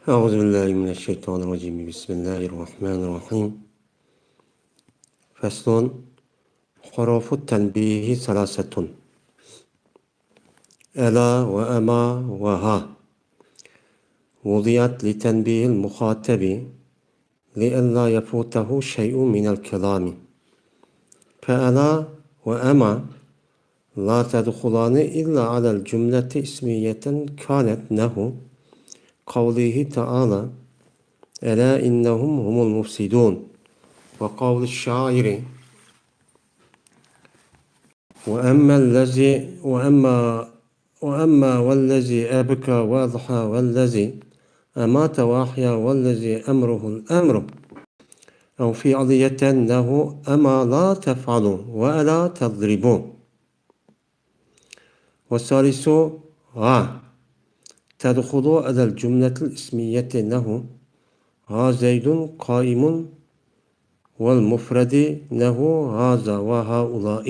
أعوذ بالله من الشيطان الرجيم بسم الله الرحمن الرحيم فصل حروف التنبيه ثلاثة ألا وأما وها وضعت لتنبيه المخاطب لئلا يفوته شيء من الكلام فألا وأما لا تدخلان إلا على الجملة اسمية كانت نحو قوله تعالى ألا إنهم هم المفسدون وقول الشاعر وأما والذي أبكى وأضحى والذي أمات وأحيا والذي أمره الأمر أو في علية له أما لا تفعلوا وألا تضربوا والثالث تدخل على الجملة الاسمية له ها زيد قائم والمفرد له هذا وهؤلاء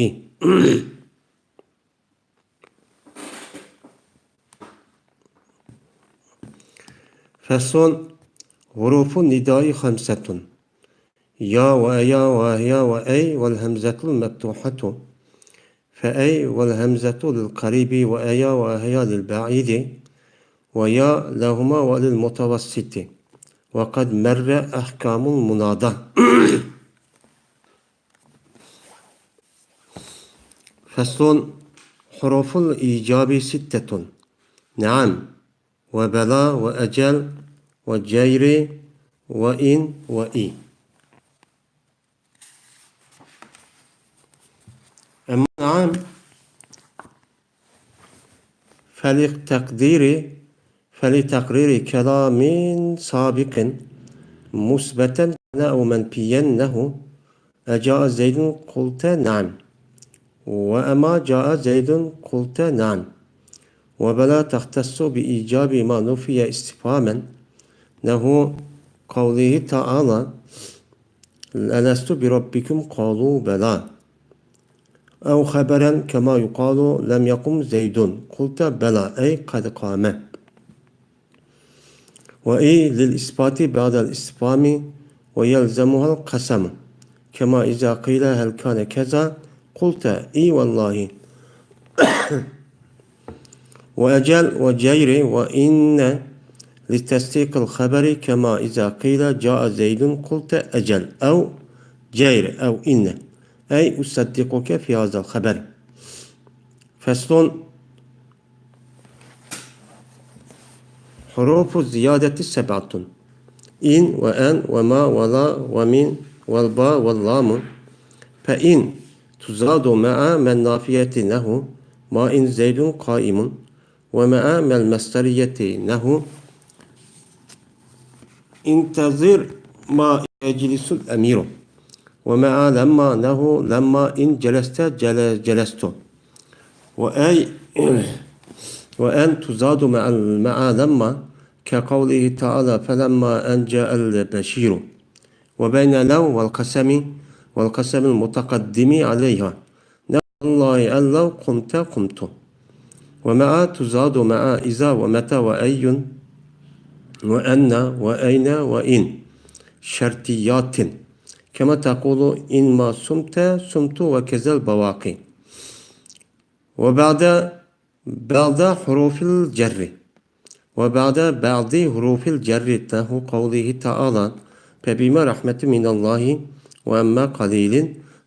فصل حروف النداء خمسة يا ويا وهي وأي والهمزة المفتوحة فأي والهمزة للقريب وأيا وهي للبعيد ويا لهما وللمتوسط وقد مر أحكام المنادى فصل حروف الإيجاب ستة نعم وبلا وأجل وجير وإن وإي أما نعم فلتقرير كلام سابق مثبتا أو منفيا له أجاء زيد قلت نعم وأما جاء زيد قلت نعم وبلا تختص بإيجاب ما نفي استفهاما له قوله تعالى ألست بربكم قالوا بلى أو خبرا كما يقال لم يقم زيد قلت بلى أي قد قام وإي للإثبات بعد الاستفهام ويلزمها القسم كما إذا قيل هل كان كذا قلت إي والله وأجل وجير وإن لتصديق الخبر كما إذا قيل جاء زيد قلت أجل أو جير أو إن أي أصدقك في هذا الخبر فصل حروف الزيادة سبعة إن وأن وما ولا ومن والباء واللام فإن تزاد مع من نافية له ما إن زيد قائم ومع من المصدرية له انتظر ما يجلس الأمير ومع لما له لما إن جلست جلست وأن تزاد مع لما كقوله تعالى فلما أن جاء البشير وبين لو والقسم المتقدم عليها الله أن لو قمت ومع تزاد مع إذا ومتى وأي وأن وأين وإن شرطيات كما تقول إن ما صمت وكذا البواقي بعد حروف الجر بعض حروف الجر له قوله تعالى فبما رحمة من الله وأما قليل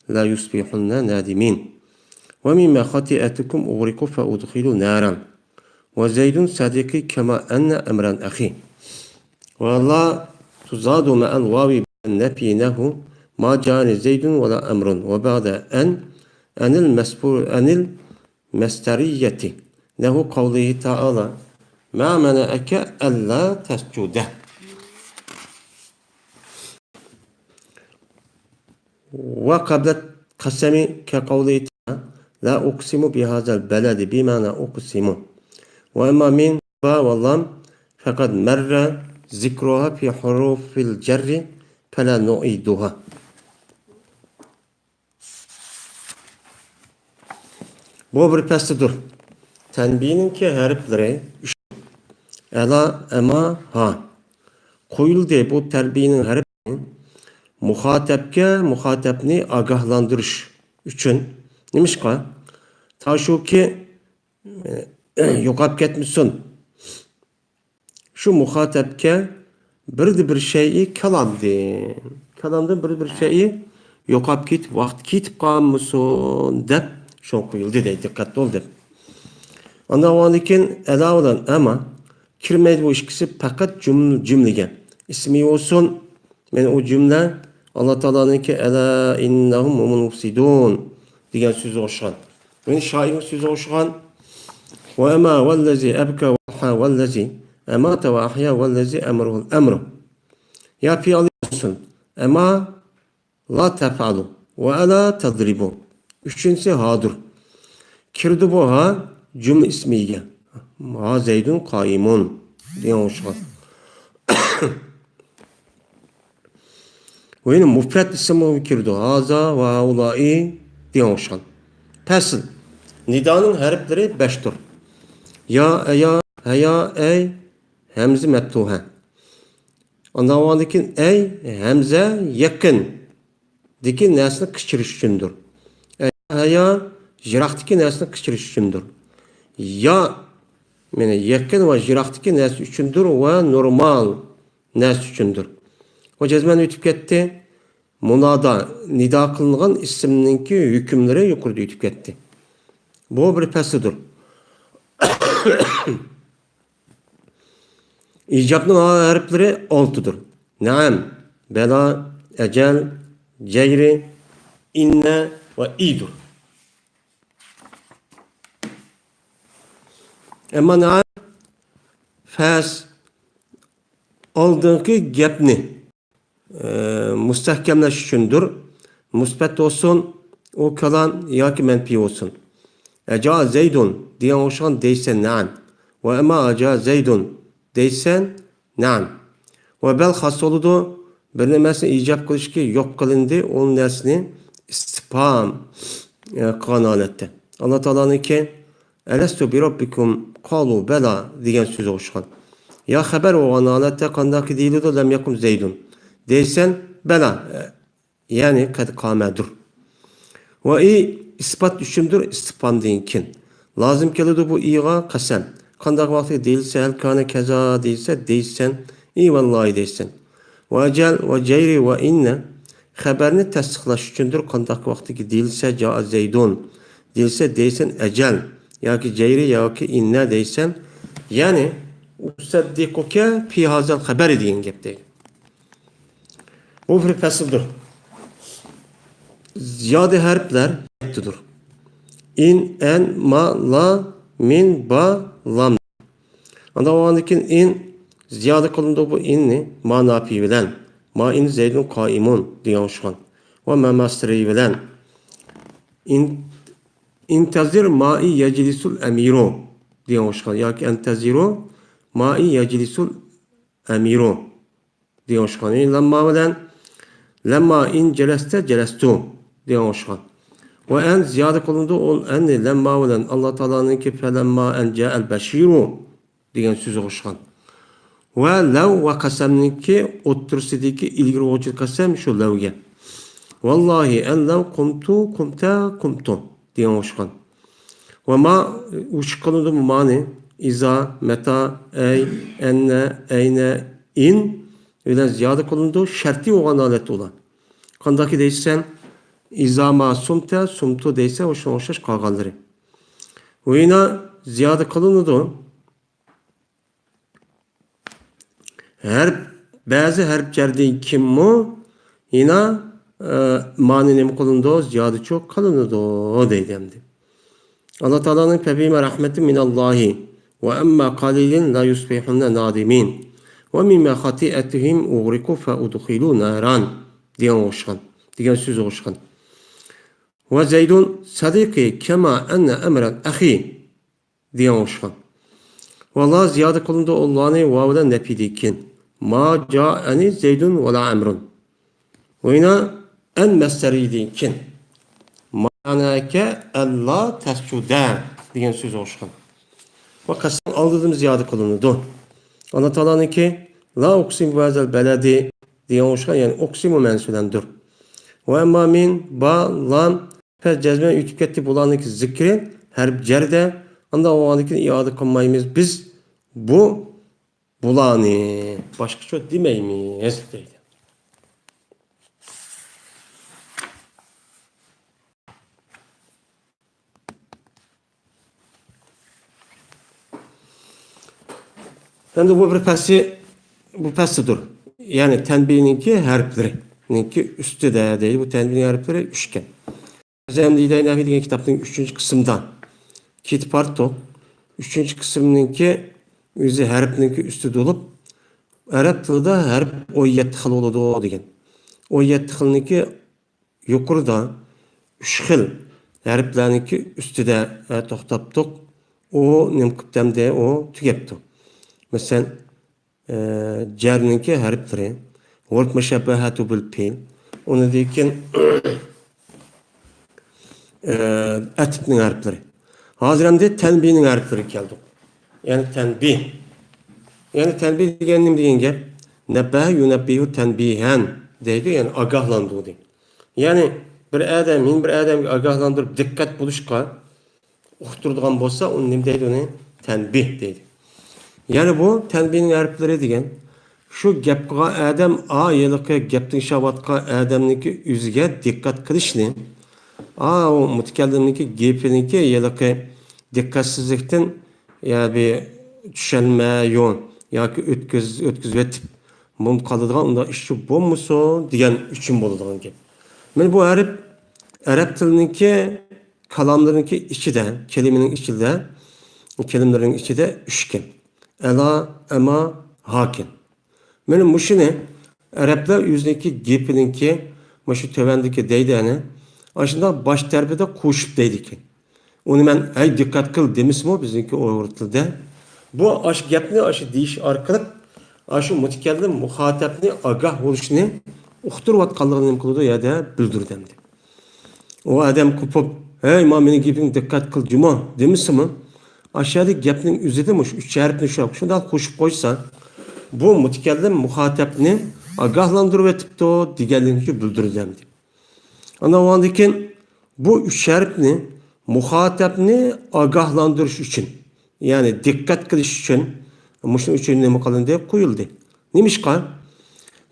لا يصبحن نادمين ومما خطيئتكم أغرقوا فأدخلوا نارا وزيد صديقي كما أن أمرا أخي والله تزاد مع الواو النفي له ما جاء زيد ولا أمر وبعد أن المسترية له قوله تعالى ما منعك ألا تسجد وقبل القسم كقوله تعالى لا أقسم بهذا البلد بمعنى أقسم وأما من واللام فقد مر ذكرها في حروف الجر فلا نعيدها Bu bir pəstidir. Tənbinin ki hərfləri ela, ema, ha. koyuldu. Bu terbiyenin her muhatapni agahlandırış üçün. Neymiş ka? Ta şu ki yokap ketmişsin. Şu muhatapke bir şeyi kalamdı. Kalamdan bir şeyi yokap git, vakt git kalmışsın dep şon koyuldu de dikkatli ol dep. Ondan vandikin ela olan ama kirmeydi bu işkisi fakat cümlege. İsmi olsun men o cümle Allah Teala'nın ki ela innahum humul mufsidun diyen sözü oşan. Yani şairin sözü oşan ve ema vellezi ebke ve ha vellezi emate ve ahya vellezi emruhul emru. Ya fi alıyorsun. Ema la tef'alu ve la tadribu. Üçüncüsü hadur. Kirdi bu ha cümle ismiye. Ha zeydun kaimun diyen oşan. Ve yine mufret ismi kirdi. Haza ve haulai diyen oşan. Pesl. Nidanın harfleri beştir. Ya, heya, ey, hemze meftuha. Ondan vandikin ey, hemze yakın. Diki nesni kıçırış üçündür. Heya, jiraktiki nesni kıçırış üçündür. Ya, yani yakın ve jiraktiki nesni üçündür ve normal nesni üçündür. O cezmen ütüp gitti. Munada, nida kılınan isimninki hükümleri yukarıda ütüp gitti. Bu bir pesidir. İcabının harfleri 6'dır. Naam, bela, ecel, ceyri, inne ve idur. Ama naam, fes, aldığınki gepni müstehkemleş üçündür. Müsbet olsun, o kalan ya ki menfi olsun. Eca zeydun diyen oşan deysen naam. Ve ema eca zeydun deysen naam. Ve bel has oludu. Bir nemesini icap kılış ki yok kılındı. Onun dersini istifham kanalette. Allah Teala'nın ki elestu bi rabbikum kalu bela diyen sözü oşan. Ya haber o kanalette kandaki değildi lem yakum zeydun. Deysen bela yani kad kamedur. Ve ispat düşündür istifham deyinkin. Lazım kelidu bu iğa kasem. Kandak vakti değilse hel kâne keza değilse değilsen iyi vallahi değilsen. Ve ecel ve ceyri ve inne haberini tasdiklaş üçündür. Kandak vakti ki değilse ca zeydun. Değilse değilsen ecel. Ya ki ceyri ya ki inne değilsen. Yani usaddikuke fi hazel haberi deyin gepte. Bu bir fasıldır. Ziyade harfler tutur. İn, en, ma, la, min, ba, lam. Anda o andakin in ziyade kılındı bu inni ma nafi bilen. Ma in zeydun kaimun diyen şu an. Ve ma masteri bilen. İntazir ma'i yeclisul emiru diyen şu an. Ya ki entaziru ma'i yeclisul emiru diyen şu an. Lemma bilen lemma in celeste celestu diyen şu an. Ve en ziyade kılındı ol en lemma bilen Allah Teala'nın ki felemma en ca'el beşiru diyen sözü hoşkan. Ve lev ve kasemninki otursidiki ilgili olacak kasem şu levge. Vallahi en lev kumtu kumta kumtu diyen hoşkan. Ve ma uçkanıdı mı mani iza, meta, ey, enne, eyne, in öyle ziyade kılındı şerti olan alet olan. Kandaki değilsen iza ma sumte sumtu değilse hoşlaş kağalları. Ve yine ziyade kılındı bazı harflerden kim mu yine maninin kılındı ziyade çok kılındı o deydemdi. Allah Teala'nın febime rahmeti minallahi ve emma kalilin la yusbihunne nadimin ve mimma hati'etihim uğriku fe udkhilu naran diyen oşkan. Diyen söz oşkan. Ve zeydun sadiki kema enne emren ahi diyen oşkan. Vallahi ziyade kılındı Allah'ını vavden nepidikin. Ma ca'ani zeydun ve la emrun. Ve yine en mesteriydinkin. Manake Allah tescude diyen söz hoşkan. Ve kasım aldığımız ziyade kılındı. Allah Teala'nın ki La uksim vazel beledi diye oluşan yani uksimu mensulendir. Ve emma min ba lam fe cezme ütüp ketti bulanlık zikri her cerde anda o anlıkın iade kılmayımız biz bu bulani başka şey demeyimiz deydi. Şimdi bu bir pesi bu pesidir. Yani tenbihininki harflerininki üstü de değil. Bu tenbihin harfleri üçgen. Zemli'de Nafi diye kitabın 3. kısımdan kitparto 3. kısmınınki yüzü harfninki üstü dolup Arap tilida harf o 7 xil bo'ladi degan. O 7 xilniki yuqorida 3 xil harflarniki üstüde to'xtabdiq. O nimqibdamda o tugabdi. Mesela jarninki harflari Work mushabbahatu bil fi'l. Onu deyken atibning harflari. Hozir hamda tanbihning harflari keldi. Yani tanbih. Yani tanbih degan nima degan gap? Nabbaha yunabbihu tanbihan deydi. Yani agahlandı deydi. Yani bir adamga agahlandırıp dikkat buluşqa uqtirdigan bo'lsa, uni nima deydi uni? Tanbih deydi. Yani bu tanbihning harflari degan şu gap qilgan adam a yiliqi gapning shavatgan adamniki o'ziga diqqat qilishni o mutakallimniki gapiniki yiliqi dikkatsizlikdan yani tushunma yo'q yoki o'tkazib etib bunu qiladigan unda ishi bo'lmasa degan uchun bo'ladigan gap. Mana bu harf arab tiliniki kalamlarınki ichida kelimelerin içinde üçgen. Ela, ema, hakin. Benim bu şunu Araplar yüzdeki gepininki şu tövendeki deydi hani aslında baş terbide koşup deydi ki. Onu ben ay dikkat kıl demişim o bizimki o ortada. Bu aş gepni aşı deyiş arkalık aşı mutakellim muhatapni agah oluşunu uqtirvatqanligini kıldı ya da bildirdi. O adam kopup hey ma meni geping dikkat kıl cuma demişim mi? Aşağıdaki gapning üzerinde şu üç harfni şundan koşup koysa bu mutakellim muhatapni agahlandırıp etipti o diğerlerini bildireceğim. Ana o andaki bu üç harfni muhatapni agahlandırış için yani dikkat kılış için muşun üçün nemi kalın diye koyuldu. Neymiş kan?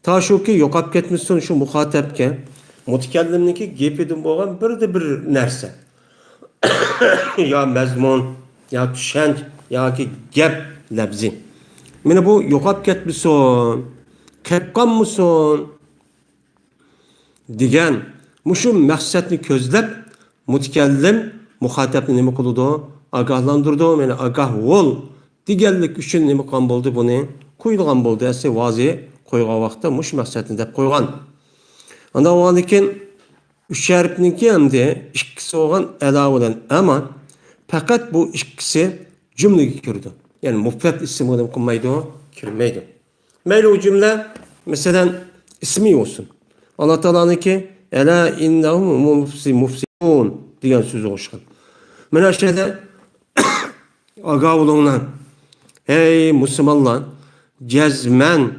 Ta şu ki yokap ketmişsin şu muhatapke mutakellimniki gepedin boğan bir nerse. Ya mezmun ya düşenç ya ki gep lebzi. Mene bu yokap ketmişsin, kepkan mısın? Digen, muşu maksatni közlep, mutakellim, muhatapni nemi kılıdı, agahlandırdı, mene agah ol. Digellik üçün nemi kan boldu bunu, koyulgan boldu, esi vazi koyga vaqta muş maksatni dep koygan. Anda o andikin, üç harfninki hem de ikisi olan ela olan ama fakat bu ikisi cümleye girdi. Yani mufret isimleri konmaydı o, kirmeydi. Meyli o cümle mesela ismi olsun. Allah Teala'nın ki ela innahum mufsidun diyen sözü oluşan. Mena şeyde aga olunlar. Hey Müslümanlar cezmen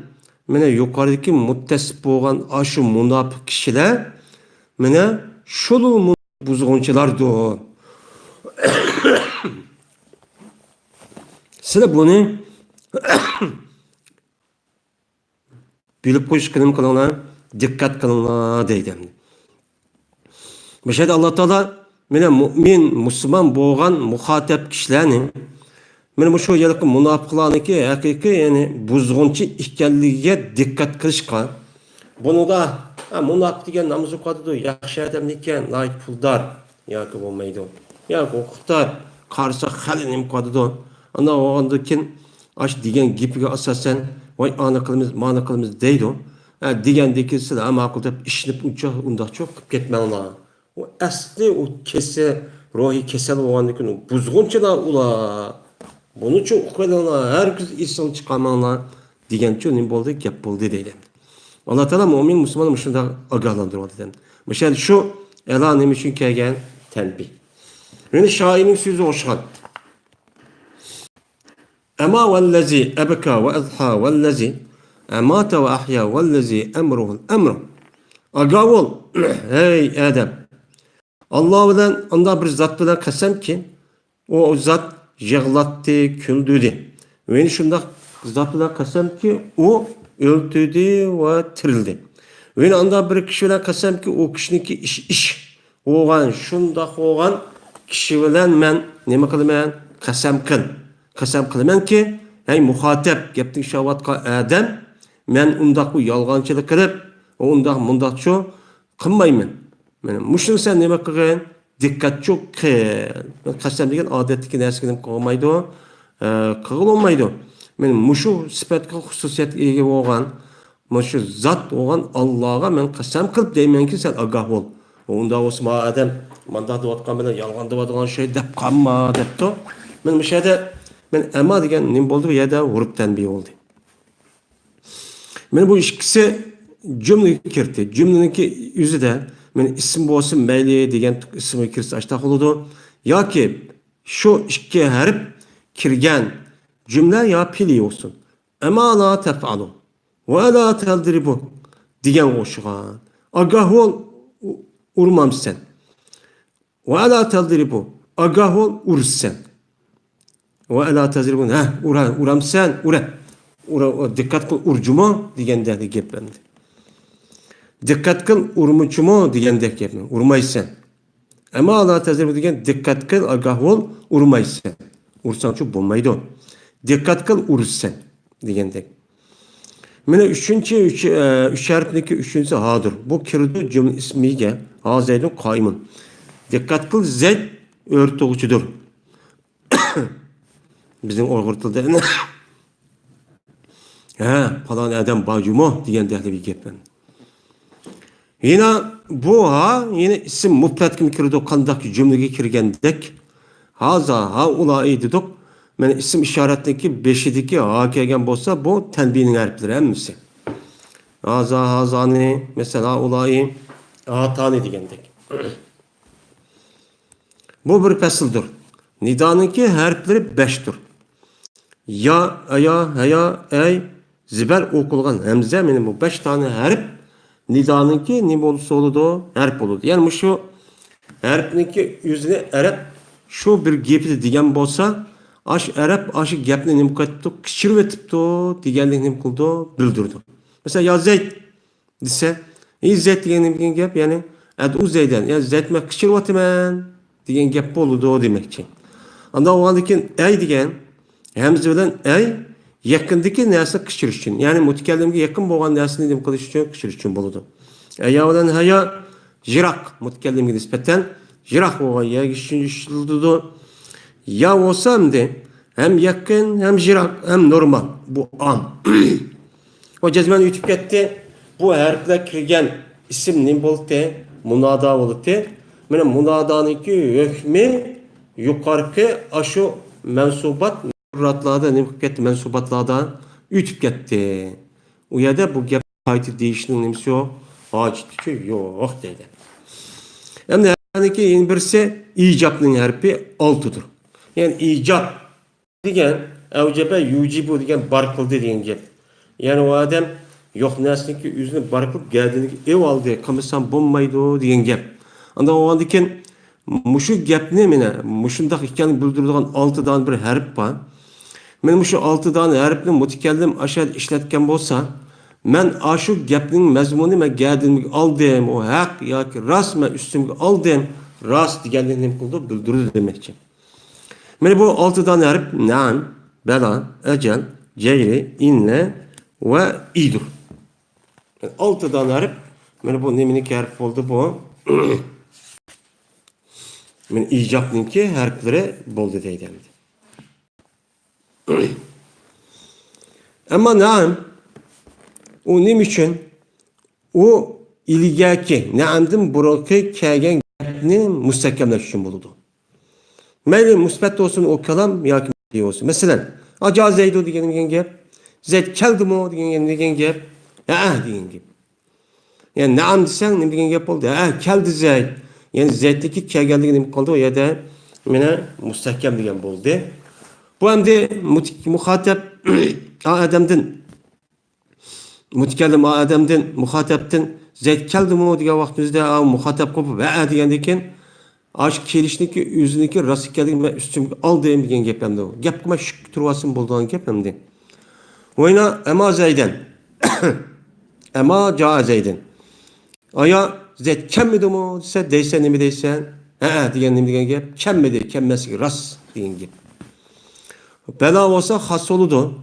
mena yukarıdaki muttesip olan aşı münafık kişiler mena şolu buzgunçulardı o. Size bunu bilip koyuş kılınlar, dikkat kılınlar deydim. Mesela Allah Teala mene mümin, Müslüman boğan muhatap kişilerini mene şu yalıkı münafıklarınki hakiki yani buzgunçu ikenliğe dikkat kılışka. Bunu da münafık degen namaz okudu, yaxşı adam iken layık puldar yoki bo'lmaydi. Yoki o'qitlar qarsa halini imkodidu. Ana o andakin aş degan gapiga asosan voy ana qilamiz, mana qilamiz deydi. Degandeki sizlar ma'qul deb ishinib undaq çok qilib ketmanglar. O asli o kese ruhi kesel bo'lgandan u buzg'unchilar ular. Buning uchun o'qinglar, herkes isim chiqarmanglar degancha nima bo'ldi, gap bo'ldi deydi. Allah Teala mümin Müslümanı şunda agahlandırmadı dedi. Mesela şu elanım için kelgen tenbih. Yani şairin sözü hoşgan. Ama vellezi ebeka ve azha vellezi Emate ve ahya vellezi emruhul emru. Aga ol. Hey Adem. Allah bilen anda bir zat bilen kasem ki o zat yığlattı, küldürdü. Ve şundak zat bilen kasem ki o öldürdü ve tirildi. Ve anda bir kişi bilen kasem ki o kişiniki iş. Oğan şundak oğan kişi bilen men neme kılımen kasem kıl. Kasem kılımen ki hey muhatep geptin şavatka Adem men undak bu yalgancılık kılıp o undak mundak ço kılmaymen. Muşun sen neme kılın? Dikkat çok kıl. Kasem degen adetteki neskenim kılmaydı o. Kıl olmaydı. Men muşu sıfatka hususiyet ege oğan muşu zat oğan Allah'a men kasem kılıp deymen ki sen agah ol. Onda osma Adem mandat vatkan bilen yalganda vatkan şey dep kalma depti. Men müşahede men ema degen nim boldu ya da vurup tenbih oldu. Men bu ikisi cümle kirti. Cümleniki yüzü de men isim bolsun meyli degen ismi kirsi açta oludu. Ya ki şu iki harf kirgen cümle ya pili olsun. Ema la tef'alu ve la teldribu degen oşuğan. Agah ol urmam sen. Ve la teldribu agah ol ur sen. Ve la teldribu uram sen dikkat kıl urcuma degende geplendi. Dikkat kıl urmucumu degende geplendi. Urmaysan. Ama la teldribu degen dikkat kıl agah ol urmaysan. Ursan şu bulmaydı. Dikkat kıl ursen degende. Mene üç harfindeki üçüncüsü hadır. Bu kirdu cümle ismiyle ha zeydun kaimun. Dikkat kıl zeyd örtücüdür. Bizim Uygur tilde falan adam bacuma diyen dehli bir gepen. Yine bu yine isim mufrat kim kirdu kandaki cümlege kirgendek haza ha ulai dedik. Men isim işaretindeki beşideki ha kelgen bolsa bu tenbihinin harfleri hemmisi. Haza hazani mesela ulai atani degendek. Bu bir fasıldır. Nidanınki harfleri beştir. Ya, aya, heya, ey, ziber okulgan hemze benim bu 5 tane harf nidanınki ne olursa oludu harf oludu. Yani şu harfninki yüzüne Arap şu bir gepi diyen bolsa aş Arap aşı gepni ne mukattu kişirvetipti digenlik ne kıldı bildirdi. Mesela ya Zeyd dese Zeyd diyen gep yani ad Zeyden ya Zeyd me kişirvetimen diyen gep oludu demek için. Anda o andaki ey diyen hemze bilen ey yakındaki nersa kışır için. Yani mutakellimge yakın boğan nersini dem kılış için kışır için buludu. Ya bilen haya jirak mutakellimge nispeten jirak boğan ya işildudu. Ya olsam de hem yakın hem jirak hem normal bu an. O cezmen ütüp gitti. Bu harfle kirgen isim ne boldu? Munada oldu. Mene munadanınki hükmü yukarıki aşu mensubat ratlarda ne gitti mensubatlarda ütüp gitti. O yerde bu gap kayıtı değiştiğinin nemsi yok. Acil yok dedi. Hem de yani birisi icabının harfi 6'dır. Yani icab degen evcebe yucibu degen bar kıldı degen gap. Yani o adam yok nesneki yüzünü bar kılıp geldiğinde ev aldı kamışsan bulmaydı degen gap. Anda o andaki muşu gap ne mene? Muşundak hikayenin bildirildiğin 6'dan bir harf var. Men muşu 6'dan harfini mutakellim aşağı işletken bolsa men aşu gapning mazmuni me geldiğinde aldım o hak yoki rast me üstümge aldım rast deganlikni nima qildi bildirdi demekçi. Mana bu 6'dan harf nam, bela, ecel, ceyri, inne ve idur. 6'dan harf mana bu neminiki harf oldu bu. Men icabninki harflari bo'ldi deydi. Ama nam o nim için o ilgaki namdan burunki kelgan gapni mustahkamlash uchun bo'ladi. Mayli musbat olsun o kalam yoki olsun. Mesela aca Zeydu degan gap, Zeyd keldimi degan gap, degan gap. Yani nam desang nima degan gap bo'ldi? Keldi Zeyd. Yani Zeyd'deki kelganligi nima qildi? O yerda mena mustahkam degan bo'ldi. Bu endi muhatap adamdan Mutakallim adamdan, muhatapdan zayt keldimi degan vaqtimizda muhatap qo'yib va degandan keyin ash kelishniki o'ziniki rost ekanligi men ustimga oldim degan gap hamda. Gap qilma shuk turvasin bo'lgan gap hamda. Oyna ama zaydan. Ama ja zaydan. Aya zayt kemmidimi desa deysan nima deysan? Ha degan gap kemmidi, kemmasiga rost degan gap. Bela olsa xas oludu.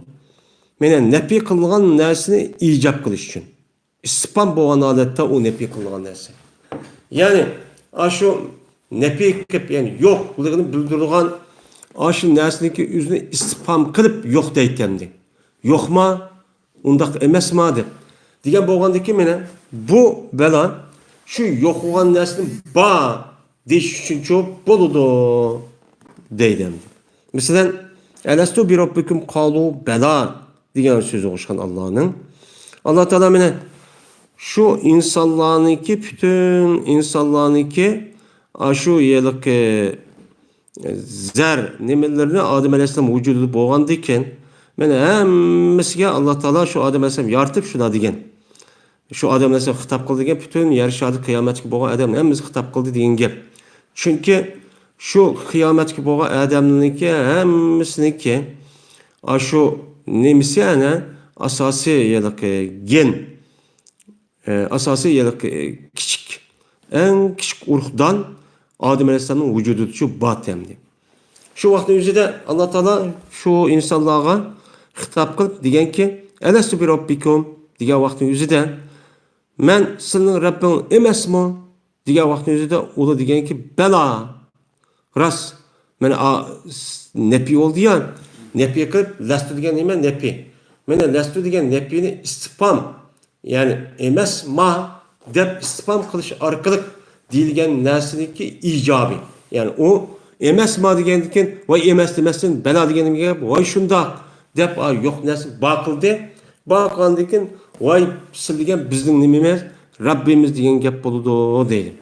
Mene nefi kılgan nersini icap kılış için. İspam boğan adette o nefi kılgan nersi. Yani aşı nefi kılıp yani yok bulduğunu bildirdiğin aşı nersindeki yüzünü ispam kılıp yok deytendi. Yok ma? Ondak emes ma de. Diyen boğandaki mene bu bela şu yok olan nersini ba deyiş için çok boludu deydendi. Mesela Elestu bir Rabbikum kalu bela diyen sözü koşan Allah'ın. Allah Teala mene şu insanlarınki bütün insanlarınki şu yelik zer nimelerini Adem Aleyhisselam vücudu boğandıyken mene hemmesiga Allah Teala şu Adem Aleyhisselam yartıp şuna diyen. Şu Adem Aleyhisselam hitap kıldı diyen bütün yer şadı kıyametki boğan Adem hemmesi hitap kıldı diyen gap. Çünkü şu kıyametki boğan Adem'ninki hemmesiniki şu nemisi yani asası yelik gen asası yelik küçük en küçük urhdan Adem Aleyhisselam'ın vücudu şu batemdi. Şu vaktin yüzüde Allah Teala şu insanlığa hitap kılıp diyen ki Elestu bir Rabbikum diyen vaktin yüzüde men senin Rabbin emesmi diyen vaktin yüzüde ola diyen ki bela ras men nepi oldu ya nepi kılıp lestu diyen neyme nepi. Men lestu diyen nepini istifam yani emes ma dep istifam kılış arkalık deyilgen nesindeki icabı. Yani o emes ma diyen vay emes demesin bela diyen gibi vay şunda dep yok nesin bakıldı. Bakandaki vay sildigen bizim nimimiz Rabbimiz diyen gap boludu o değil.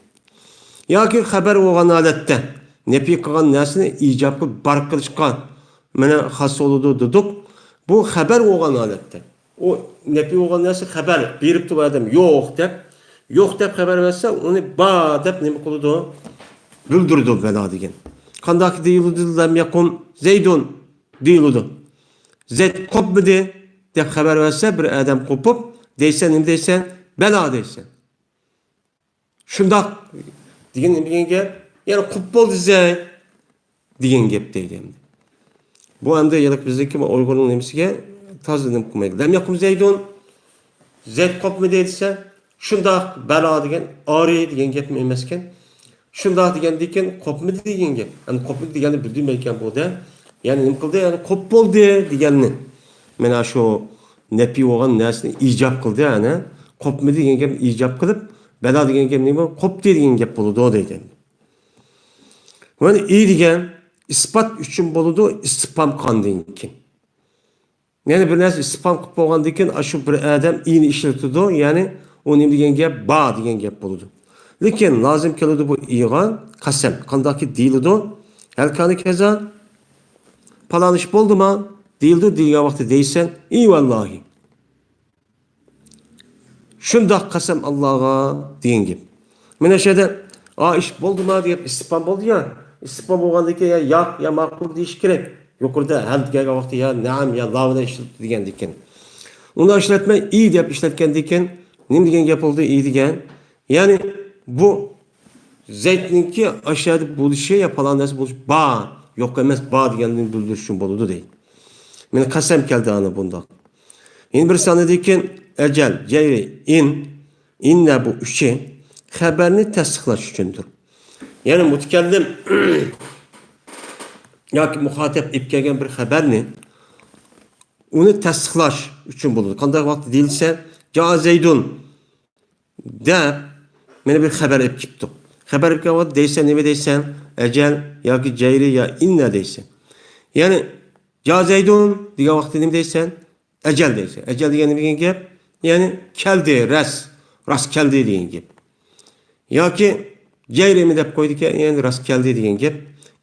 Ya ki haber olan adette nepi kılan nesini icabı bar kılışkan mene has oludu dedik. Bu haber olan adette. O nepi olan nesi haber berip tu adam yok dep haber verse onu ba dep nemi kılıdı bildirdi vela degen. Kandaki deyildi lem yakun Zeydun deyildi. Zeyd kopmedi dep haber verse bir adam kopup deysen nemi deysen bela deysen. Şundak degen gap yani kop boldu Zeyd degen gap deydi. Bu anda yalık bizdeki uygunun nemisiga tazıdım kumaydı. Lem yakun Zeydun Zeyd kopmu deyilse şunda bela degen ağrı degen gap mi emesken şunda degen kopmu degen gap. Yani kopmu degeni bildirmeyken bu da yani nim kıldı yani kop boldu degenini. Mena şu nepi olan nersini icap kıldı yani kopmu degen gap icap kılıp bela degen gap neymi kop degen gap boludu o deydi. Yani iyi degen ispat üçün boludu ispam kandinkin. Yani bir nersi ispam kıp boğandikin aşı bir adam iyini işletidu yani o neyim degen gap ba degen gap boludu. Lekin lazım keludu bu iyiga kasem kandaki değilidu. Helkanı keza palanış boldu ma değildi dilga vakti deysen iyi vallahi. Şundak kasem Allah'a deyin gibi. Mene şeyde iş boldu ma deyip ispam boldu ya. İstifam olgandaki ya makul deyiş gerek. Yukarıda hal gelgen vakti ya naam ya lavda işletti degen diken. Onu işletme iyi deyip işletken diken nim degen yapıldı iyi degen. Yani bu zeytninki aşağıda buluşu yapılan nasıl buluş ba yok emez ba degenini bildirişin boludu değil. Mene kasem geldi ana bunda. Yine bir saniye diken ecel ceyri inne bu üçü haberini tasdiklaş üçündür. Yani mutakallim ya ki muhatap ip kelgen bir haberni onu tasdiklaş üçün buludu. Kanday vakti değilse ja Zeydun de mene bir haber ip kipti. Haber ip kelgen deysen neme deysen ecel ya ki ceyri ya inne deysen. Yani ja Zeydun diye vakti neme deysen ecel deysen. Ecel diye neme gap yani keldi ras keldi diye gap. Ya ki ceyremi dep koyduk yani rast keldi degan gap.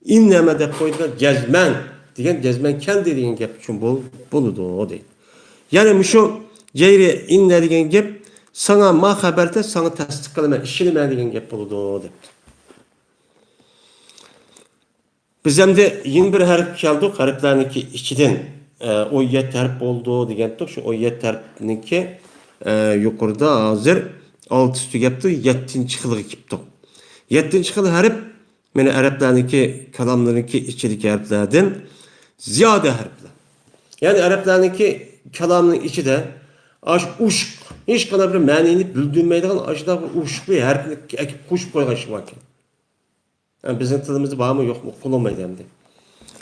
İnneme dep koyduk cezmen degan cezmen keldi degan gap üçün boludu o deydi. Yani şu Ceyri inne degan gap sana ma xabarda sana tasdiq qilaman, ishonman degan gap bo'ladi deb. Biz endi yeni bir harf keldik. Harflarniki ichidan o 7 harf bo'ldi degandik. Shu o 7 harfniki yuqorida hozir 6 tugabdi, 7-chi xilga kelibdi. 7-chi xil harf mana arablarniki kalamlarniki ichidagi harflardan ziyoda harflar. Yani arablarniki kalamning ichida ash ushq hech qanday bir ma'noni bildirmaydigan ashda ushqli harfni akib qo'shib qo'ygan ish bor ekan. Yani bizim tilimizde var mı yok mu kullanmaydı hem de.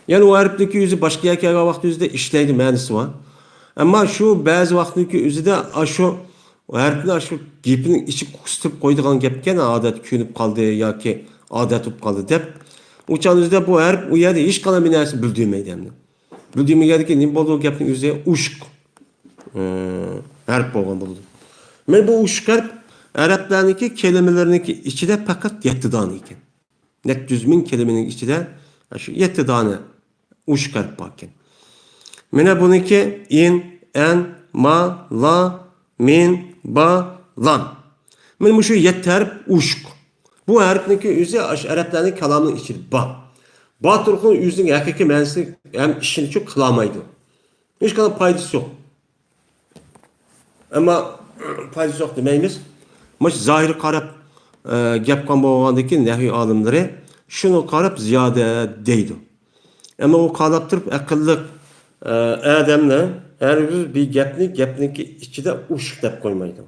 Yani o harfdeki yüzü başka yerlerde vakti yüzde işleydi mühendisi var. Ama şu bazı vaktdeki yüzü de şu o harfini şu gipinin içi kusturup koyduğun gepken adet künüp kaldı ya ki adet olup kaldı dep. Uçan yüzde bu harf o yerde hiç kalan bir neresi bildirmeydi hem de. Bildirme geldi ki ne bulduğu gepinin yüzü uşk. Harf boğan buldu. Ben bu uşk harf Araplarınki kelimelerinki içi de fakat yettidan iken. Net 100 bin kelimenin içinde şu 7 tane uç harf bakın. Mene bununki in, en, ma, la, min, ba, lan. Mene şu 7 harf uçk. Bu harfniki yüzü Arapların kalamının içinde ba. Ba turkun yüzünün hakiki mənası hem işini çok kılamaydı. Hiç kadar paydası yok. Ama paydası yok demeyimiz. Maç zahiri karab gapkan bo'lgandiki nahviy olimlari shuni qarab ziyoda deydi. Ama o qarab turib aqlli odamlar har bir gapniki ichida ushq deb qo'ymaydi.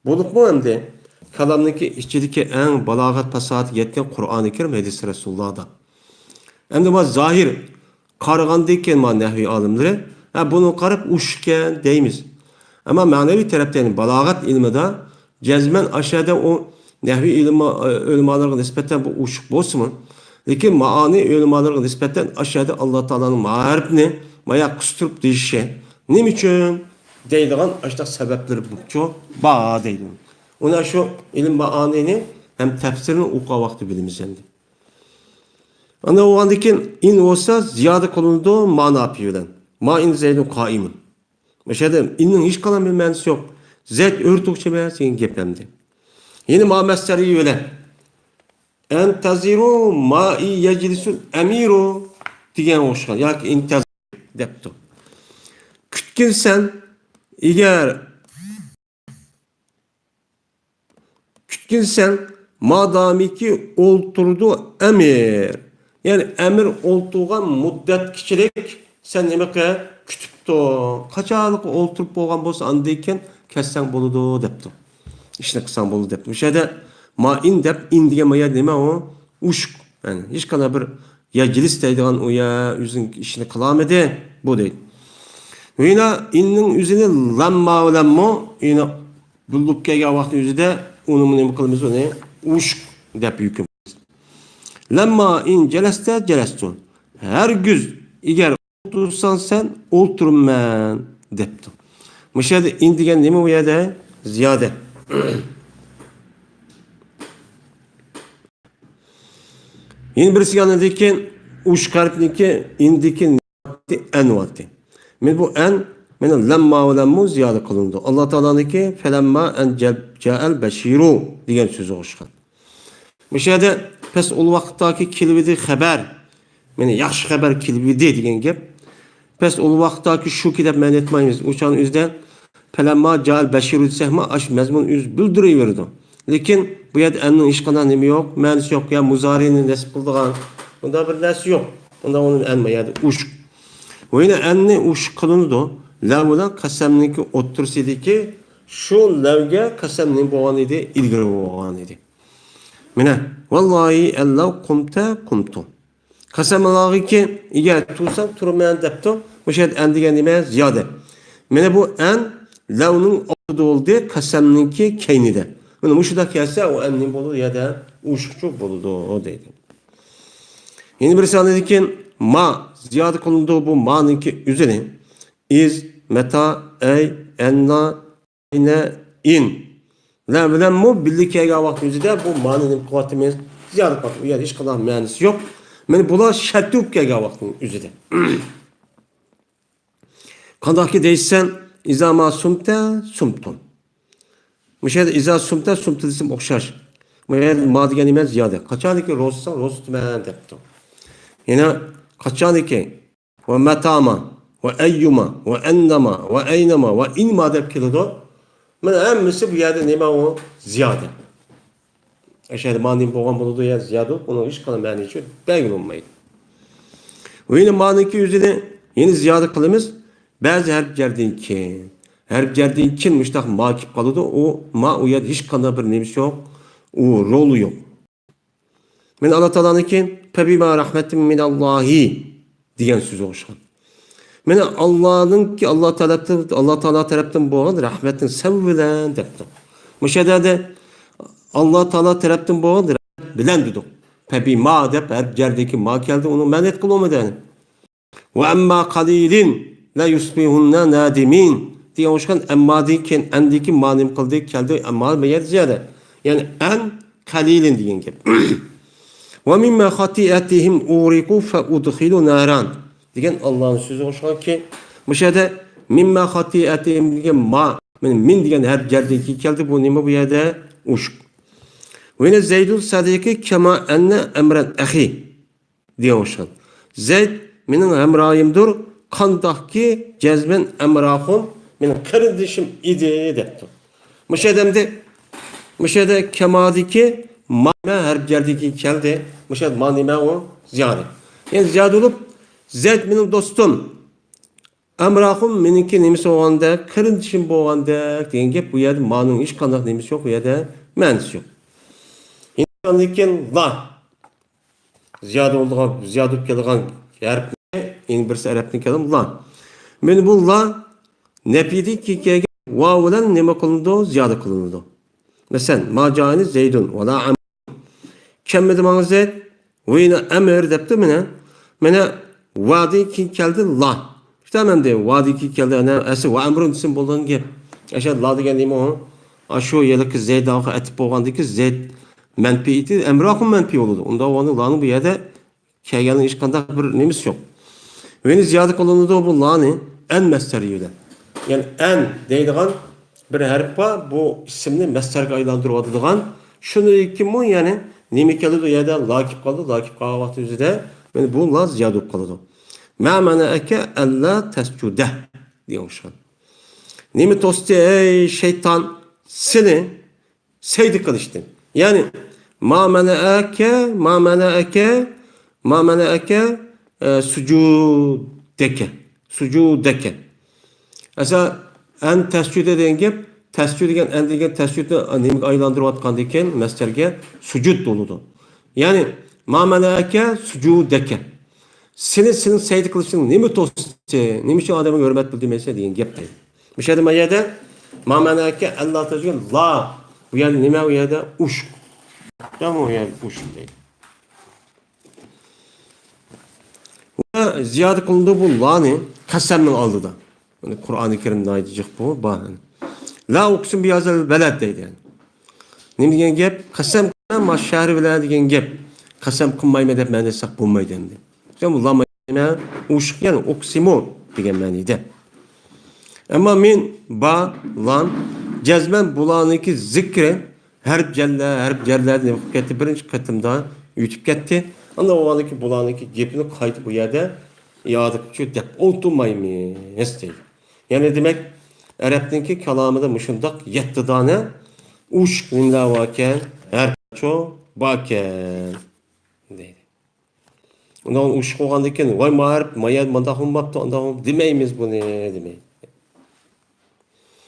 Bo'libmi endi kalamniki ichidagi eng balog'at fasohati yetgan Qur'oni Karim hadis Rasulullohda. Endi bu zahir qaragandan keyin nahviy olimlari buni qarab ushqgan deymiz. Ama ma'naviy tarafdan balog'at ilmida cezmen aşağıda o nehvi ulemalarına nispeten bu uçuk bozma. Lakin maani ulemalarına nispeten aşağıda Allah Teala'nın ma'arifini maya kusturup deyişe. Ne için? Deydiğin aşağıda sebepleri bu. Ba deydiğin. Ona şu ilim maanini hem tefsirini okuğa vakti bilimiz endi. Ana o andaki in olsa ziyade konuldu mana yapıyorlar. Ma in zeydun kaimun. Mesela inin hiç kalan bir mensi yok. Zed örtükçe ben senin gepemdi. Yeni ma'mesteri öyle. En taziru ma'i yeclisul emiru diyen hoşkan. Ya ki intazir deptu. Kütkin sen eğer kütkin sen madami ki olturdu emir. Yani emir oltuğan muddet kişilik sen demek ki kütüptü. Kaçalık olturup boğan bolsa andayken kessen boludu depti. İşte kısan bolu depti. Bir şeyde ma'in dep indiye maya deme o uşk. Yani hiç kadar bir ya cilis deydiğin o ya yüzün işini kılamedi bu değil. Yine innin yüzünü lamma lamma yine bulduk ki vakti yüzü de onun ne kılımız o ne uşk dep yüküm. Lamma in celeste celestun. Her güz eğer otursan sen oturum ben depti. Müşahede indigen değil mi bu yerde? Ziyade. Yeni birisi yanındaki uç kalpniki indikin en vakti. Men bu en men lemma ve lemmu ziyade kılındı. Allah Teala'nınki felemma en ca'el beşiru diyen sözü hoşkan. Müşahede pes ol vakittaki kilvidi haber. Yani yaxşı haber kilvidi diyen gep. Pes ol vakittaki şu kitap men etmeyimiz. Uçan yüzden felemma ca'el beşiru sehma aş mezmun yüz bildiriyordu. Lakin bu yer ennin iş kadar nemi yok, mənisi yok ya muzarinin nesip kıldığan. Bunda bir nesi yok. Bunda onun enme yani uş. O yine enni uş kılındı. Lavıdan kasemninki otursaydı ki şu lavga kasemnin boğan idi, ilgiri boğan idi. Mine vallahi ellav kumtu. Kasemlağı ki eğer tursam turmayan depto. Bu şey endigen demeye ziyade. Mine bu en lavının orada olduğu kasemninki keynide. Yani muşuda kelse o ennin bolu ya da uşukçu bolu o dedi. Yeni birisi anladı ki ma ziyade konulduğu bu ma'nınki üzerine iz, meta, ey, enna, ine, in. La bilen mu bildik ya vakti üzerinde bu ma'nının kuvvetimiz ziyade konulduğu yani hiç kadar mühendisi yok. Yani bula şartı yok ya vakti üzerinde. Kadar ki değişsen İza ma sumte sumtum. Müşahede iza sumte sumtu desim okşaş. Müşahede ma degan emas ziyade. Kaçaniki ro'zsan ro'za tutman debdi. Yana kaçaniki ve metama ve eyyuma ve ennama ve eynama ve inma deb keladi. Mana hammasi bu yerda nima u ziyade. Aşağıda mani boğan buludu ya ziyade onun hiç kalan mani için belgin olmaydı. Ve yine maniki yüzüne yeni ziyade kılımız bazı harflerden ki harflerden kim müştak makip kalıdı o ma o yer hiç kalan bir neymiş yok o rolü yok. Men Allah Teala'nın ki febima rahmetin minallahi diyen sözü oluşan. Men Allah'ın ki Allah Teala tarafından boğan rahmetin sevvilen depti. Müşahede Allah Teala tarafından boğan bilen dedik. Febima dep her yerdeki ma geldi onu men et kılamadı yani. Ve emma kalilin la yusbihunna nadimin diye oluşan emma diken endiki manim kıldı geldi emma meğer ziyade. Yani en kalilin diyen gibi. Ve mimme hatiatihim uriku fe udkhilu naran. Diyen Allah'ın sözü oluşan ki müşahede mimme hatiatihim diyen ma min diyen her yerdeki geldi bu nime bu yerde uşk. Ve yine Zeydul sadiki kema enne emren ahi diye oluşan. Zeyd benim emrahimdir. Kandak ki cezben emrahum benim kardeşim idi depti. Müşahede kemadiki ma her yerdeki geldi. Müşahede manime o ziyade. Yani ziyade olup Zeyd benim dostum. Emrahum benimki nemisi olanda, kardeşim bu olanda diyen gep bu yerde manun hiç kandak nemisi yok bu yerde mensi yok. İnsanlıkken la ziyade olduğu ziyade kelgan harf en birisi Arap'ın kelim la. Men bu la nepidi ki kege vav bilan nima qilindi ziyade qilindi. Mesela ma ja'ani Zeydun ve la am. Kemmedi mana Zeyd ve yine emir depti mena vadi ki keldi la. İşte men de vadi ki keldi ana esi ve emrun isim bo'lgan gap. Aşağı la degan nima o? Aşu yelik Zeyd dağı etip bo'lgandiki Zeyd menfi iti emrahum menfi oldu. Onda onu la'nın bu yerde kelganin hiç qanday bir nemisi yok. Ve ziyade kılındı bu la'nı en mesteriydi. Yani en deydiğen bir harf var bu isimni mesterge aylandırıp adıdığan şunu kim o yani nemi keldi ya lakip kaldı lakip kaldı vakti yüzüde yani bu la ziyade kaldı. Ma mena'eke alla tescude diyormuş. Nemi tosti ey şeytan seni seydi kılıştın. Yani ma mena'eke sucudeke. Mesela en tescüd eden gep tescüd eden en degen tescüdü nemi aylandırıp atkandiken mesterge sucud doludu. Yani ma mena'eke sucudeke. Senin seydi kılıçın nemi tosti, nemi şu adamın hürmet bildirmesi deyin gep değil. Müşahede mayada ma mena'eke Allah tezgün la bu yani neme o yerde uş. Tamam o yani uş değil. Ziyade kılındığı bu la'nı kasemden aldı da. Yani Kur'an-ı Kerim'de ayıcık bu. Bahane. La uksun biyazel beled deydi yani. Ne diyen gep? Kasem kılma şehri beled diyen gep. Kasem kılmayma dep məni sak bulmaydı dendi. İşte bu la məni uşuk yani oksimun diyen məniydi. Ama min ba lan cezmen bulanıki zikre her cerlerden gitti birinci katımda YouTube gitti. Anda o anki bulanıki gepini kaydı bu yerde yadık şu dep olturmayım isteydi. Yani demek Arap'taki kelamı da müşündak yetti tane uş minla vaken her ço baken deydi. Ondan uş koğandaki vay mağarip mayad mandahum maptı andahum demeyimiz bunu demeyi.